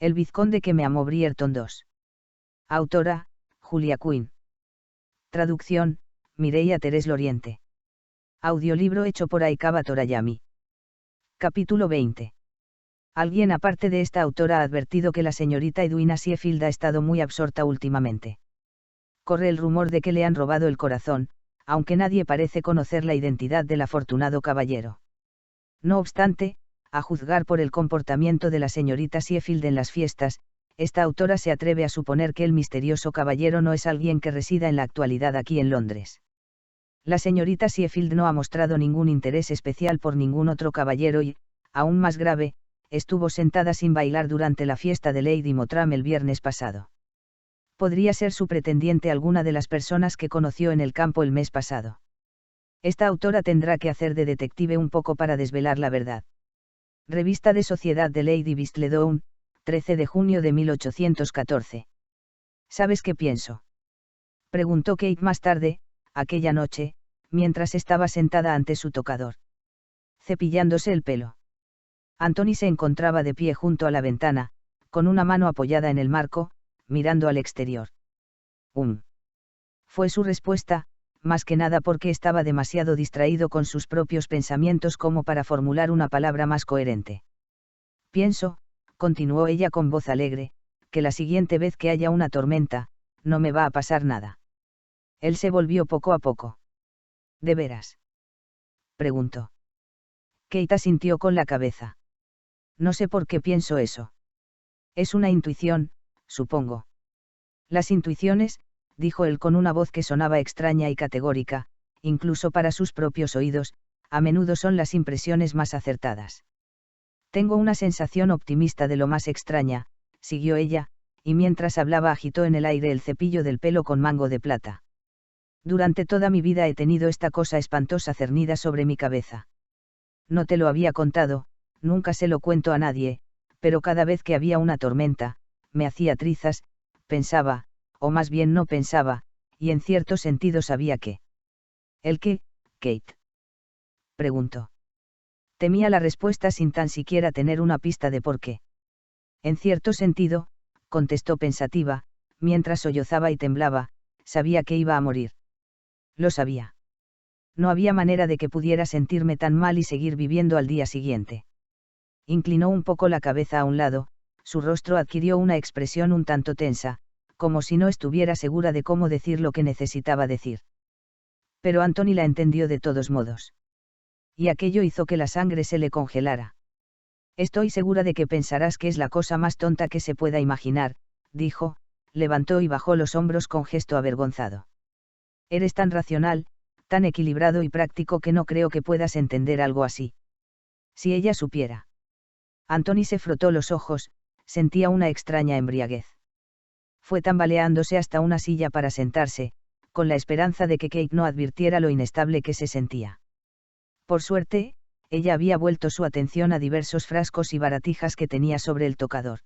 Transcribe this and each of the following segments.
El vizconde que me amó Brierton II. Autora, Julia Quinn. Traducción, Mireia Terés Loriente. Audiolibro hecho por Aikaba Torayami. Capítulo 20. Alguien aparte de esta autora ha advertido que la señorita Edwina Sheffield ha estado muy absorta últimamente. Corre el rumor de que le han robado el corazón, aunque nadie parece conocer la identidad del afortunado caballero. No obstante, a juzgar por el comportamiento de la señorita Sheffield en las fiestas, esta autora se atreve a suponer que el misterioso caballero no es alguien que resida en la actualidad aquí en Londres. La señorita Sheffield no ha mostrado ningún interés especial por ningún otro caballero y, aún más grave, estuvo sentada sin bailar durante la fiesta de Lady Mottram el viernes pasado. Podría ser su pretendiente alguna de las personas que conoció en el campo el mes pasado. Esta autora tendrá que hacer de detective un poco para desvelar la verdad. Revista de Sociedad de Lady Whistledown, 13 de junio de 1814. ¿Sabes qué pienso?, preguntó Kate más tarde, aquella noche, mientras estaba sentada ante su tocador, cepillándose el pelo. Anthony se encontraba de pie junto a la ventana, con una mano apoyada en el marco, mirando al exterior. Fue su respuesta, más que nada porque estaba demasiado distraído con sus propios pensamientos como para formular una palabra más coherente. Pienso, continuó ella con voz alegre, que la siguiente vez que haya una tormenta, no me va a pasar nada. Él se volvió poco a poco. ¿De veras?, preguntó. Kate asintió con la cabeza. No sé por qué pienso eso. Es una intuición, supongo. Las intuiciones, dijo él con una voz que sonaba extraña y categórica, incluso para sus propios oídos, a menudo son las impresiones más acertadas. Tengo una sensación optimista de lo más extraña, siguió ella, y mientras hablaba agitó en el aire el cepillo del pelo con mango de plata. Durante toda mi vida he tenido esta cosa espantosa cernida sobre mi cabeza. No te lo había contado, nunca se lo cuento a nadie, pero cada vez que había una tormenta, me hacía trizas, pensaba, o más bien no pensaba, y en cierto sentido sabía que. ¿El qué, Kate?, preguntó. Temía la respuesta sin tan siquiera tener una pista de por qué. En cierto sentido, contestó pensativa, mientras sollozaba y temblaba, sabía que iba a morir. Lo sabía. No había manera de que pudiera sentirme tan mal y seguir viviendo al día siguiente. Inclinó un poco la cabeza a un lado, su rostro adquirió una expresión un tanto tensa, como si no estuviera segura de cómo decir lo que necesitaba decir. Pero Anthony la entendió de todos modos. Y aquello hizo que la sangre se le congelara. Estoy segura de que pensarás que es la cosa más tonta que se pueda imaginar, dijo, levantó y bajó los hombros con gesto avergonzado. Eres tan racional, tan equilibrado y práctico que no creo que puedas entender algo así. Si ella supiera. Anthony se frotó los ojos, sentía una extraña embriaguez. Fue tambaleándose hasta una silla para sentarse, con la esperanza de que Kate no advirtiera lo inestable que se sentía. Por suerte, ella había vuelto su atención a diversos frascos y baratijas que tenía sobre el tocador.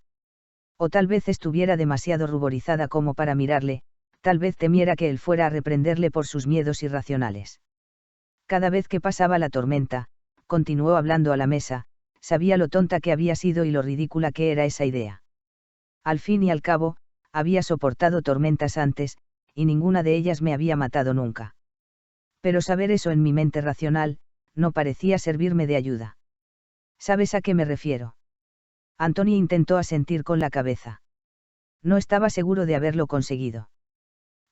O tal vez estuviera demasiado ruborizada como para mirarle, tal vez temiera que él fuera a reprenderle por sus miedos irracionales. Cada vez que pasaba la tormenta, continuó hablando a la mesa, sabía lo tonta que había sido y lo ridícula que era esa idea. Al fin y al cabo, había soportado tormentas antes, y ninguna de ellas me había matado nunca. Pero saber eso en mi mente racional, no parecía servirme de ayuda. ¿Sabes a qué me refiero? Anthony intentó asentir con la cabeza. No estaba seguro de haberlo conseguido.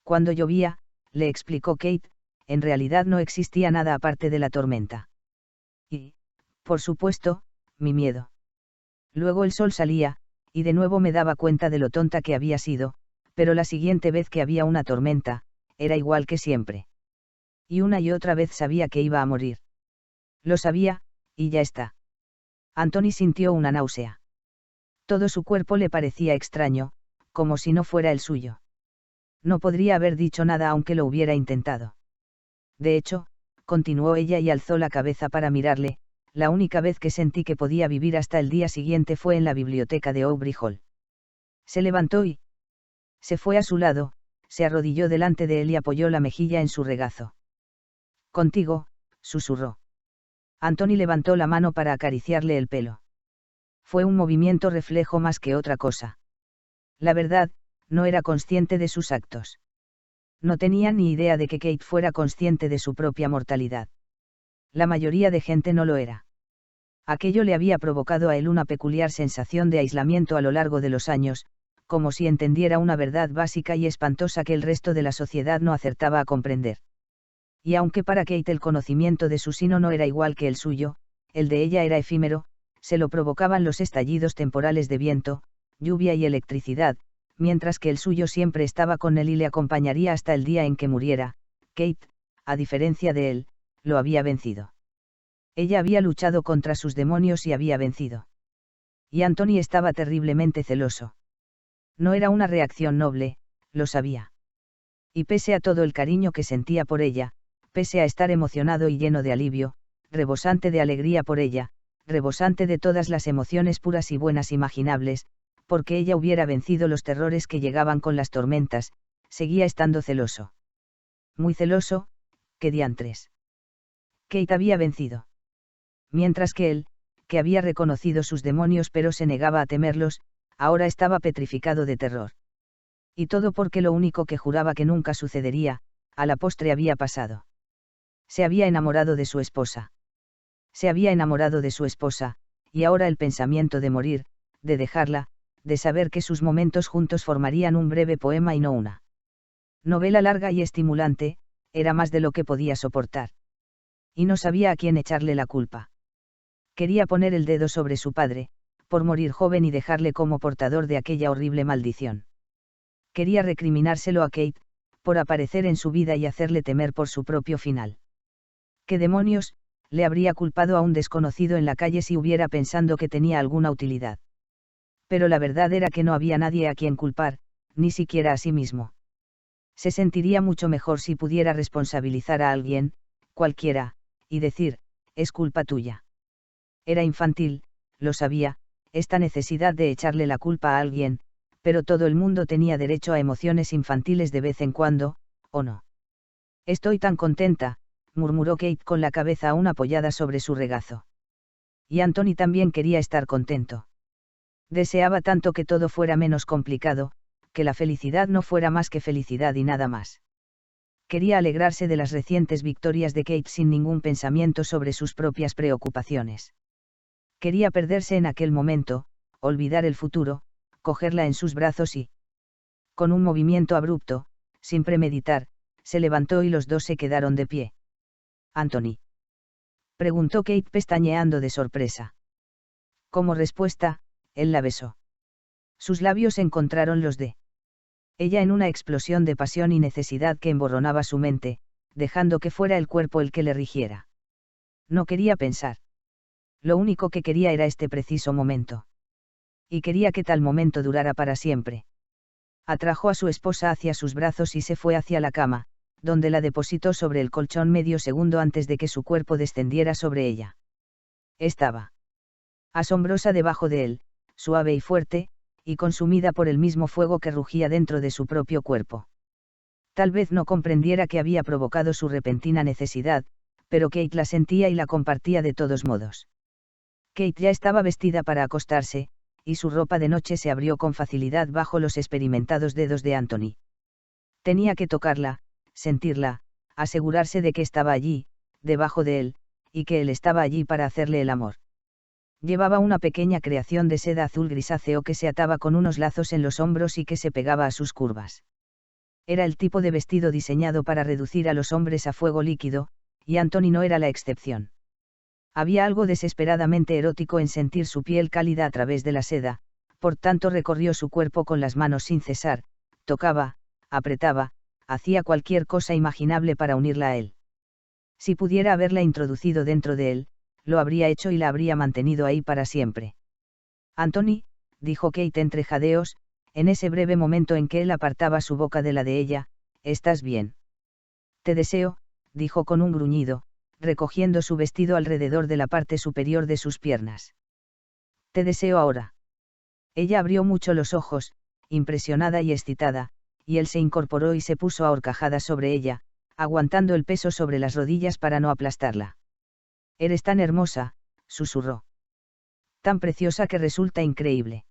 Cuando llovía, le explicó Kate, en realidad no existía nada aparte de la tormenta. Y, por supuesto, mi miedo. Luego el sol salía, y de nuevo me daba cuenta de lo tonta que había sido, pero la siguiente vez que había una tormenta, era igual que siempre. Y una y otra vez sabía que iba a morir. Lo sabía, y ya está. Anthony sintió una náusea. Todo su cuerpo le parecía extraño, como si no fuera el suyo. No podría haber dicho nada aunque lo hubiera intentado. De hecho, continuó ella y alzó la cabeza para mirarle, la única vez que sentí que podía vivir hasta el día siguiente fue en la biblioteca de Aubrey Hall. Se levantó y se fue a su lado, se arrodilló delante de él y apoyó la mejilla en su regazo. Contigo, susurró. Anthony levantó la mano para acariciarle el pelo. Fue un movimiento reflejo más que otra cosa. La verdad, no era consciente de sus actos. No tenía ni idea de que Kate fuera consciente de su propia mortalidad. La mayoría de gente no lo era. Aquello le había provocado a él una peculiar sensación de aislamiento a lo largo de los años, como si entendiera una verdad básica y espantosa que el resto de la sociedad no acertaba a comprender. Y aunque para Kate el conocimiento de su sino no era igual que el suyo, el de ella era efímero, se lo provocaban los estallidos temporales de viento, lluvia y electricidad, mientras que el suyo siempre estaba con él y le acompañaría hasta el día en que muriera. Kate, a diferencia de él, lo había vencido. Ella había luchado contra sus demonios y había vencido. Y Anthony estaba terriblemente celoso. No era una reacción noble, lo sabía. Y pese a todo el cariño que sentía por ella, pese a estar emocionado y lleno de alivio, rebosante de alegría por ella, rebosante de todas las emociones puras y buenas imaginables, porque ella hubiera vencido los terrores que llegaban con las tormentas, seguía estando celoso. Muy celoso, qué diantres. Kate había vencido. Mientras que él, que había reconocido sus demonios pero se negaba a temerlos, ahora estaba petrificado de terror. Y todo porque lo único que juraba que nunca sucedería, a la postre había pasado. Se había enamorado de su esposa. Se había enamorado de su esposa, y ahora el pensamiento de morir, de dejarla, de saber que sus momentos juntos formarían un breve poema y no una novela larga y estimulante, era más de lo que podía soportar. Y no sabía a quién echarle la culpa. Quería poner el dedo sobre su padre, por morir joven y dejarle como portador de aquella horrible maldición. Quería recriminárselo a Kate, por aparecer en su vida y hacerle temer por su propio final. ¿Qué demonios? Le habría culpado a un desconocido en la calle si hubiera pensando que tenía alguna utilidad. Pero la verdad era que no había nadie a quien culpar, ni siquiera a sí mismo. Se sentiría mucho mejor si pudiera responsabilizar a alguien, cualquiera, y decir, es culpa tuya. Era infantil, lo sabía, esta necesidad de echarle la culpa a alguien, pero todo el mundo tenía derecho a emociones infantiles de vez en cuando, ¿o no? Estoy tan contenta, murmuró Kate con la cabeza aún apoyada sobre su regazo. Y Anthony también quería estar contento. Deseaba tanto que todo fuera menos complicado, que la felicidad no fuera más que felicidad y nada más. Quería alegrarse de las recientes victorias de Kate sin ningún pensamiento sobre sus propias preocupaciones. Quería perderse en aquel momento, olvidar el futuro, cogerla en sus brazos y... Con un movimiento abrupto, sin premeditar, se levantó y los dos se quedaron de pie. «¿Anthony?», preguntó Kate pestañeando de sorpresa. Como respuesta, él la besó. Sus labios encontraron los de ella en una explosión de pasión y necesidad que emborronaba su mente, dejando que fuera el cuerpo el que le rigiera. No quería pensar. Lo único que quería era este preciso momento. Y quería que tal momento durara para siempre. Atrajo a su esposa hacia sus brazos y se fue hacia la cama, donde la depositó sobre el colchón medio segundo antes de que su cuerpo descendiera sobre ella. Estaba asombrosa debajo de él, suave y fuerte, y consumida por el mismo fuego que rugía dentro de su propio cuerpo. Tal vez no comprendiera que había provocado su repentina necesidad, pero Kate la sentía y la compartía de todos modos. Kate ya estaba vestida para acostarse, y su ropa de noche se abrió con facilidad bajo los experimentados dedos de Anthony. Tenía que tocarla, sentirla, asegurarse de que estaba allí, debajo de él, y que él estaba allí para hacerle el amor. Llevaba una pequeña creación de seda azul grisáceo que se ataba con unos lazos en los hombros y que se pegaba a sus curvas. Era el tipo de vestido diseñado para reducir a los hombres a fuego líquido, y Anthony no era la excepción. Había algo desesperadamente erótico en sentir su piel cálida a través de la seda, por tanto recorrió su cuerpo con las manos sin cesar, tocaba, apretaba, hacía cualquier cosa imaginable para unirla a él. Si pudiera haberla introducido dentro de él, lo habría hecho y la habría mantenido ahí para siempre. «Anthony», dijo Kate entre jadeos, en ese breve momento en que él apartaba su boca de la de ella, «¿estás bien?». «Te deseo», dijo con un gruñido, recogiendo su vestido alrededor de la parte superior de sus piernas. «Te deseo ahora». Ella abrió mucho los ojos, impresionada y excitada, y él se incorporó y se puso a horcajadas sobre ella, aguantando el peso sobre las rodillas para no aplastarla. «Eres tan hermosa», susurró. Tan preciosa que resulta increíble.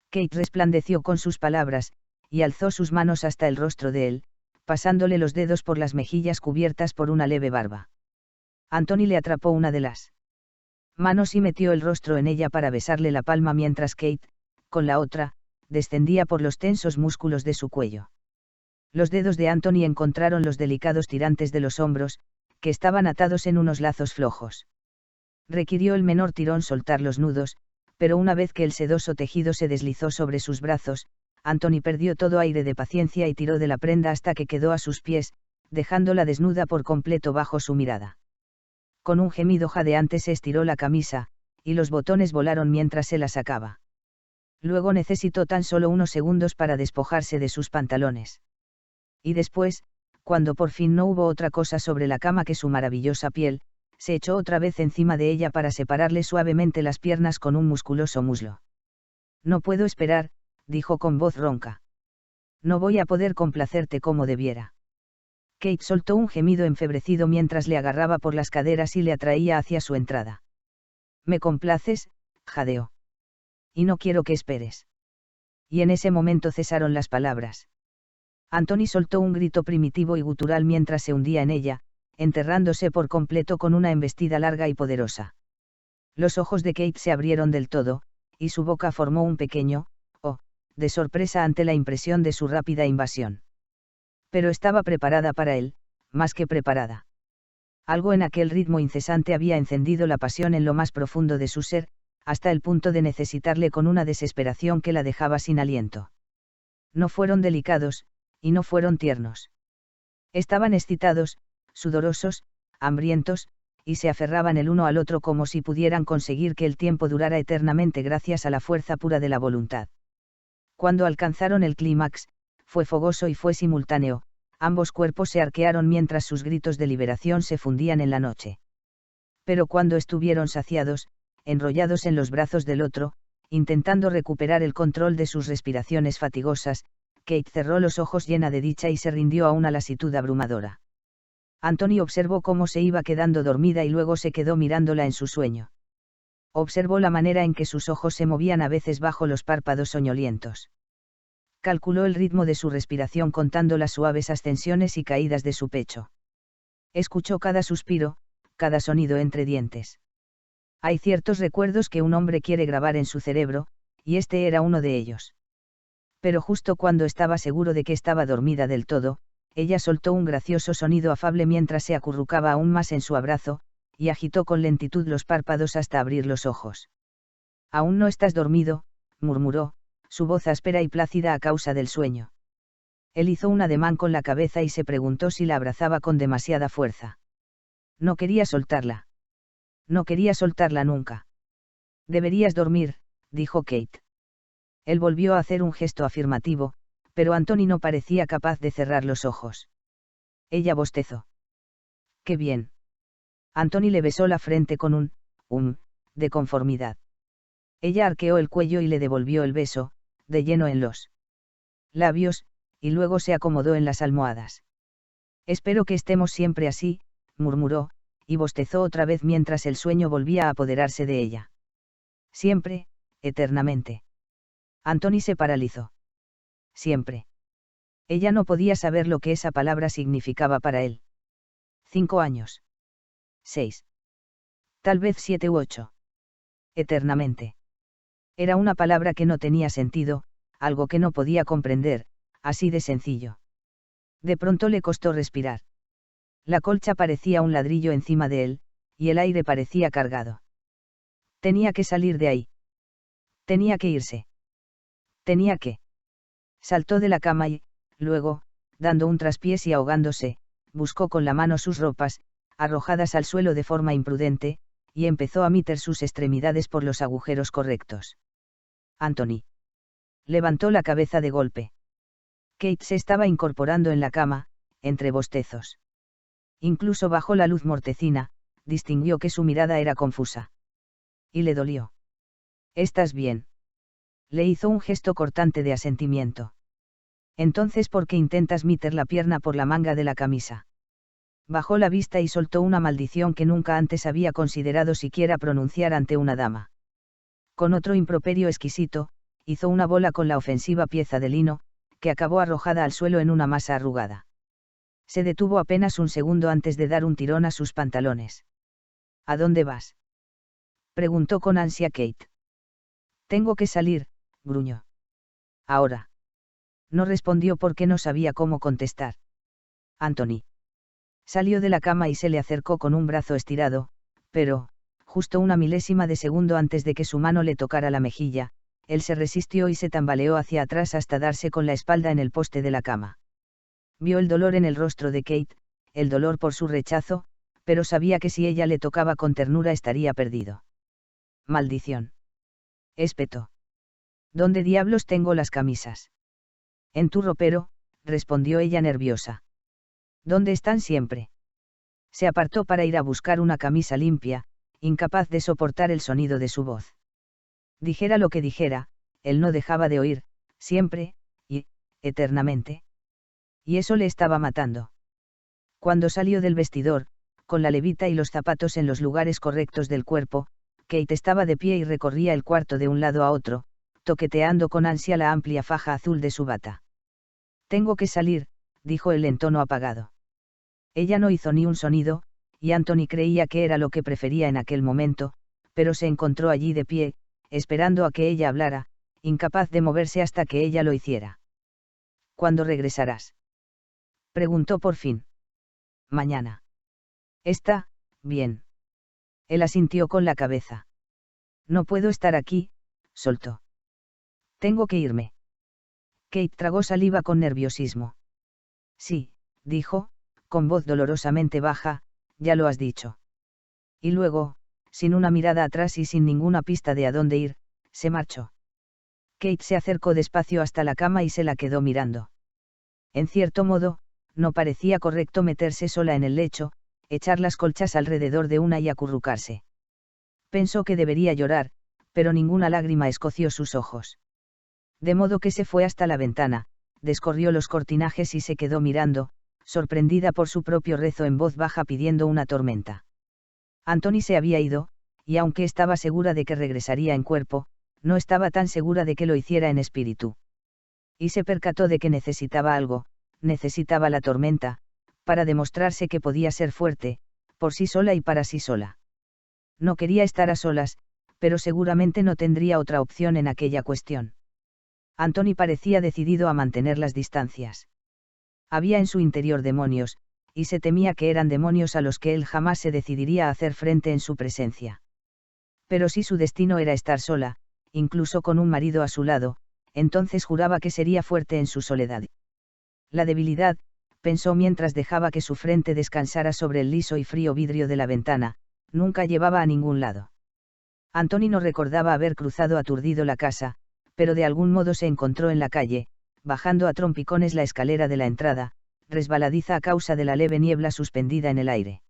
Kate resplandeció con sus palabras, y alzó sus manos hasta el rostro de él, pasándole los dedos por las mejillas cubiertas por una leve barba. Anthony le atrapó una de las manos y metió el rostro en ella para besarle la palma mientras Kate, con la otra, descendía por los tensos músculos de su cuello. Los dedos de Anthony encontraron los delicados tirantes de los hombros, que estaban atados en unos lazos flojos. Requirió el menor tirón soltar los nudos, pero una vez que el sedoso tejido se deslizó sobre sus brazos, Anthony perdió todo aire de paciencia y tiró de la prenda hasta que quedó a sus pies, dejándola desnuda por completo bajo su mirada. Con un gemido jadeante se estiró la camisa, y los botones volaron mientras se la sacaba. Luego necesitó tan solo unos segundos para despojarse de sus pantalones. Y después, cuando por fin no hubo otra cosa sobre la cama que su maravillosa piel, se echó otra vez encima de ella para separarle suavemente las piernas con un musculoso muslo. No puedo esperar, dijo con voz ronca. No voy a poder complacerte como debiera. Kate soltó un gemido enfebrecido mientras le agarraba por las caderas y le atraía hacia su entrada. Me complaces, jadeó. Y no quiero que esperes. Y en ese momento cesaron las palabras. Anthony soltó un grito primitivo y gutural mientras se hundía en ella, enterrándose por completo con una embestida larga y poderosa. Los ojos de Kate se abrieron del todo, y su boca formó un pequeño "oh", de sorpresa ante la impresión de su rápida invasión. Pero estaba preparada para él, más que preparada. Algo en aquel ritmo incesante había encendido la pasión en lo más profundo de su ser, hasta el punto de necesitarle con una desesperación que la dejaba sin aliento. No fueron delicados, y no fueron tiernos. Estaban excitados, sudorosos, hambrientos, y se aferraban el uno al otro como si pudieran conseguir que el tiempo durara eternamente gracias a la fuerza pura de la voluntad. Cuando alcanzaron el clímax, fue fogoso y fue simultáneo, ambos cuerpos se arquearon mientras sus gritos de liberación se fundían en la noche. Pero cuando estuvieron saciados, enrollados en los brazos del otro, intentando recuperar el control de sus respiraciones fatigosas, Kate cerró los ojos llena de dicha y se rindió a una lasitud abrumadora. Anthony observó cómo se iba quedando dormida y luego se quedó mirándola en su sueño. Observó la manera en que sus ojos se movían a veces bajo los párpados soñolientos. Calculó el ritmo de su respiración contando las suaves ascensiones y caídas de su pecho. Escuchó cada suspiro, cada sonido entre dientes. Hay ciertos recuerdos que un hombre quiere grabar en su cerebro, y este era uno de ellos. Pero justo cuando estaba seguro de que estaba dormida del todo, ella soltó un gracioso sonido afable mientras se acurrucaba aún más en su abrazo, y agitó con lentitud los párpados hasta abrir los ojos. «Aún no estás dormido», murmuró, su voz áspera y plácida a causa del sueño. Él hizo un ademán con la cabeza y se preguntó si la abrazaba con demasiada fuerza. No quería soltarla. No quería soltarla nunca. «Deberías dormir», dijo Kate. Él volvió a hacer un gesto afirmativo, pero Anthony no parecía capaz de cerrar los ojos. Ella bostezó. «Qué bien». Anthony le besó la frente con un de conformidad. Ella arqueó el cuello y le devolvió el beso, de lleno en los labios, y luego se acomodó en las almohadas. «Espero que estemos siempre así», murmuró, y bostezó otra vez mientras el sueño volvía a apoderarse de ella. «Siempre, eternamente». Anthony se paralizó. Siempre. Ella no podía saber lo que esa palabra significaba para él. 5 años. 6. Tal vez 7 u 8. Eternamente. Era una palabra que no tenía sentido, algo que no podía comprender, así de sencillo. De pronto le costó respirar. La colcha parecía un ladrillo encima de él, y el aire parecía cargado. Tenía que salir de ahí. Tenía que irse. Tenía que. Saltó de la cama y, luego, dando un traspiés y ahogándose, buscó con la mano sus ropas, arrojadas al suelo de forma imprudente, y empezó a meter sus extremidades por los agujeros correctos. Anthony. Levantó la cabeza de golpe. Kate se estaba incorporando en la cama, entre bostezos. Incluso bajo la luz mortecina, distinguió que su mirada era confusa. Y le dolió. «¿Estás bien?». Le hizo un gesto cortante de asentimiento. «Entonces, ¿por qué intentas meter la pierna por la manga de la camisa?». Bajó la vista y soltó una maldición que nunca antes había considerado siquiera pronunciar ante una dama. Con otro improperio exquisito, hizo una bola con la ofensiva pieza de lino, que acabó arrojada al suelo en una masa arrugada. Se detuvo apenas un segundo antes de dar un tirón a sus pantalones. ¿A dónde vas?, preguntó con ansia Kate. Tengo que salir, gruñó. Ahora. No respondió porque no sabía cómo contestar. Anthony. Salió de la cama y se le acercó con un brazo estirado, pero, justo una milésima de segundo antes de que su mano le tocara la mejilla, él se resistió y se tambaleó hacia atrás hasta darse con la espalda en el poste de la cama. Vio el dolor en el rostro de Kate, el dolor por su rechazo, pero sabía que si ella le tocaba con ternura estaría perdido. Maldición. Espetó. ¿Dónde diablos tengo las camisas? En tu ropero, respondió ella nerviosa. ¿Dónde están siempre? Se apartó para ir a buscar una camisa limpia, incapaz de soportar el sonido de su voz. Dijera lo que dijera, él no dejaba de oír, siempre, y, eternamente. Y eso le estaba matando. Cuando salió del vestidor, con la levita y los zapatos en los lugares correctos del cuerpo, Kate estaba de pie y recorría el cuarto de un lado a otro, toqueteando con ansia la amplia faja azul de su bata. Tengo que salir, dijo él en tono apagado. Ella no hizo ni un sonido, y Anthony creía que era lo que prefería en aquel momento, pero se encontró allí de pie, esperando a que ella hablara, incapaz de moverse hasta que ella lo hiciera. ¿Cuándo regresarás?, preguntó por fin. Mañana. Está bien. Él asintió con la cabeza. No puedo estar aquí, soltó. Tengo que irme. Kate tragó saliva con nerviosismo. Sí, dijo, con voz dolorosamente baja, ya lo has dicho. Y luego, sin una mirada atrás y sin ninguna pista de a dónde ir, se marchó. Kate se acercó despacio hasta la cama y se la quedó mirando. En cierto modo, no parecía correcto meterse sola en el lecho, echar las colchas alrededor de una y acurrucarse. Pensó que debería llorar, pero ninguna lágrima escoció sus ojos. De modo que se fue hasta la ventana, descorrió los cortinajes y se quedó mirando, sorprendida por su propio rezo en voz baja pidiendo una tormenta. Anthony se había ido, y aunque estaba segura de que regresaría en cuerpo, no estaba tan segura de que lo hiciera en espíritu. Y se percató de que necesitaba algo, necesitaba la tormenta, para demostrarse que podía ser fuerte, por sí sola y para sí sola. No quería estar a solas, pero seguramente no tendría otra opción en aquella cuestión. Anthony parecía decidido a mantener las distancias. Había en su interior demonios, y se temía que eran demonios a los que él jamás se decidiría a hacer frente en su presencia. Pero si su destino era estar sola, incluso con un marido a su lado, entonces juraba que sería fuerte en su soledad. La debilidad, pensó mientras dejaba que su frente descansara sobre el liso y frío vidrio de la ventana, nunca llevaba a ningún lado. Anthony no recordaba haber cruzado aturdido la casa, pero de algún modo se encontró en la calle, bajando a trompicones la escalera de la entrada, resbaladiza a causa de la leve niebla suspendida en el aire.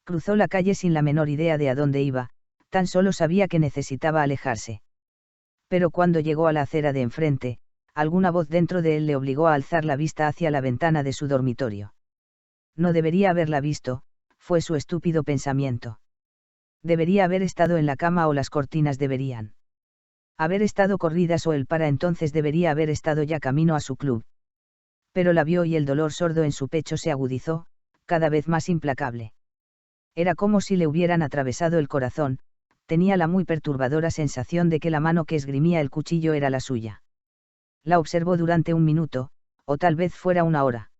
Cruzó la calle sin la menor idea de a dónde iba, tan solo sabía que necesitaba alejarse. Pero cuando llegó a la acera de enfrente, alguna voz dentro de él le obligó a alzar la vista hacia la ventana de su dormitorio. No debería haberla visto, fue su estúpido pensamiento. Debería haber estado en la cama o las cortinas deberían haber estado corridas o él para entonces debería haber estado ya camino a su club. Pero la vio y el dolor sordo en su pecho se agudizó, cada vez más implacable. Era como si le hubieran atravesado el corazón, tenía la muy perturbadora sensación de que la mano que esgrimía el cuchillo era la suya. La observó durante un minuto, o tal vez fuera una hora.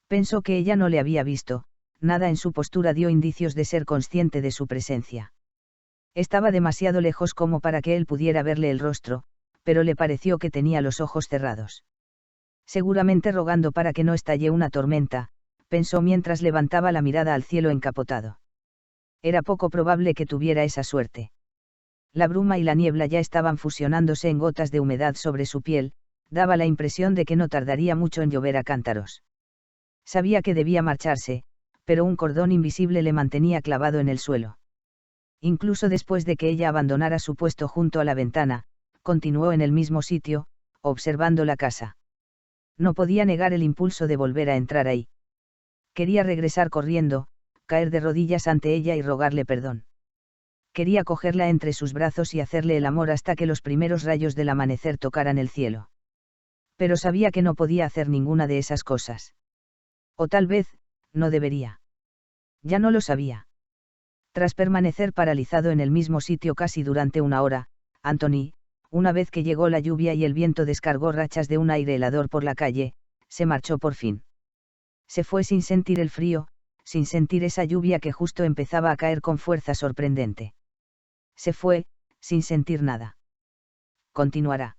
Pensó que ella no le había visto, nada en su postura dio indicios de ser consciente de su presencia. Estaba demasiado lejos como para que él pudiera verle el rostro, pero le pareció que tenía los ojos cerrados. Seguramente rogando para que no estalle una tormenta, pensó mientras levantaba la mirada al cielo encapotado. Era poco probable que tuviera esa suerte. La bruma y la niebla ya estaban fusionándose en gotas de humedad sobre su piel, daba la impresión de que no tardaría mucho en llover a cántaros. Sabía que debía marcharse, pero un cordón invisible le mantenía clavado en el suelo. Incluso después de que ella abandonara su puesto junto a la ventana, continuó en el mismo sitio, observando la casa. No podía negar el impulso de volver a entrar ahí. Quería regresar corriendo, caer de rodillas ante ella y rogarle perdón. Quería cogerla entre sus brazos y hacerle el amor hasta que los primeros rayos del amanecer tocaran el cielo. Pero sabía que no podía hacer ninguna de esas cosas. O tal vez, no debería. Ya no lo sabía. Tras permanecer paralizado en el mismo sitio casi durante una hora, Anthony, una vez que llegó la lluvia y el viento descargó rachas de un aire helador por la calle, se marchó por fin. Se fue sin sentir el frío, sin sentir esa lluvia que justo empezaba a caer con fuerza sorprendente. Se fue, sin sentir nada. Continuará.